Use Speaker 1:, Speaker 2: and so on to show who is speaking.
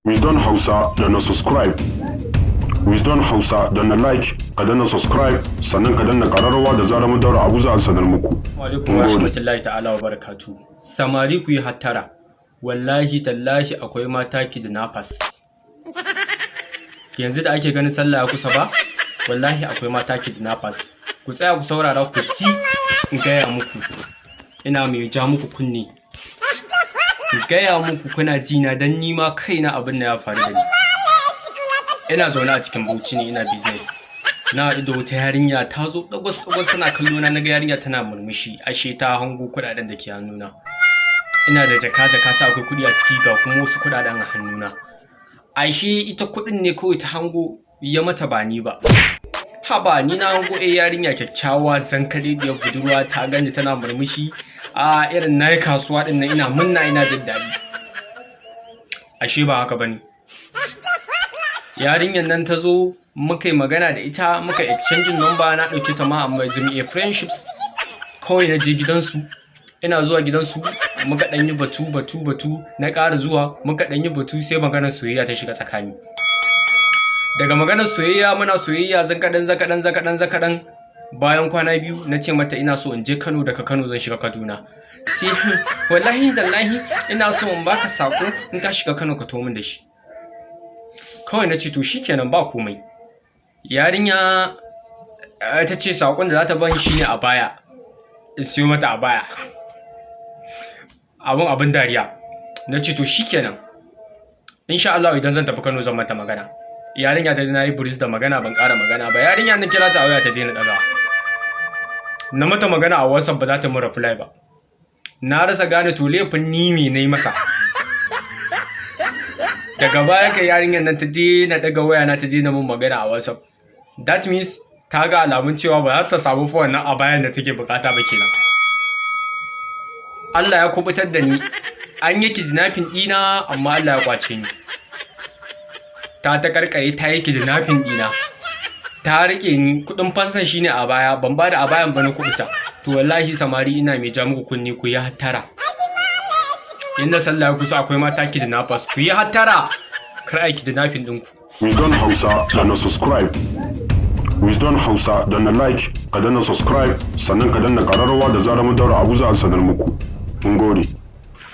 Speaker 1: Wizdone Hausa danna subscribe. Wizdone Hausa danna like, ka danna subscribe, sannan ka danna kararrawa da zarar mun daura abu za a sanar muku.
Speaker 2: Wa alaikum warahmatullahi ta'ala wa barakatuh. Samari ku yi hattara. Wallahi tallahi akwai mata kidnappers. Yanzu da ake ganin sallah ya kusa ba? Wallahi akwai mata kidnappers. Ku tsaya ku saurara ku ci in gaya muku. Ina mai ja muku kunne. Gaya muku kuna jina dan nima kaina abin da ya faru da ni. Ina zaune a cikin Bauchi ne ina business. Na haɗu da wata yarinya ta zo dagwas tana kallo na naga yarinya tana murmushi ashe ta hango kuɗaɗen da ke hannuna. Ina da jaka ta akwai kuɗi a ciki ga kuma wasu kuɗaɗen a hannuna. Ashe ita kuɗin ne kawai ta hango ya mata ba ni ba. Haba ni na hango yarinya kyakkyawa zankare da budurwa ta gani tana murmushi a irin nayi kasuwa din nan ina munna ina jin daɗi. Ashe ba haka bane. Yarinyar nan ta zo muka yi magana da ita muka exchanging number na ɗauke ta ma amma zumi friendships kawai na je gidansu. Ina zuwa gidansu muka ɗan yi batu na ƙara zuwa muka ɗan yi batu sai maganar soyayya ta shiga tsakani. Daga maganar soyayya muna soyayya zakaɗan bayan kwana biyu na ce mata ina so in je Kano, daga Kano zan shiga Kaduna. Sai wallahi dallahi ina so in baka sako in ka shiga Kano ka to min da shi. Kawai na ce to shikenan ba komai. Yarinya ta ce sakon da za ta bani shine abaya. In siyo mata abaya. Abin dariya. Na ce to shikenan. Insha Allah idan zan tafi Kano zan mata magana. Yarinya ta na yi buris da magana ban ƙara magana ba. Yarinya na kira ta a waya ta daina ɗaga. Na mata magana a WhatsApp ba za ta mun reply ba. Na rasa gane to laifin ni me nayi maka. Daga baya ka yarinyar nan ta daina ɗaga waya na ta daina mun magana a WhatsApp. That means ta ga alamun cewa ba za ta samu fa wannan abayan da take bukata ba kenan. Allah ya kubutar da ni. An yi kidnapping ɗina amma Allah ya kwace ni. Ta karkare ta yi kidnapping ɗina. Ta rike ni kudin fansan shine a baya ban ba da abayan ba na kubuta. To wallahi samari ina mai ja muku kunni ku yi hattara. Inda sallah ya kusa akwai mata kidnappers ku yi hattara kar ai kidnapping ɗinku.
Speaker 1: Wizdone Hausa danna subscribe. Wizdone Hausa danna like, ka danna subscribe, sannan ka danna kararrawa da zarar mun daura abu za a sanar muku. Mun gode.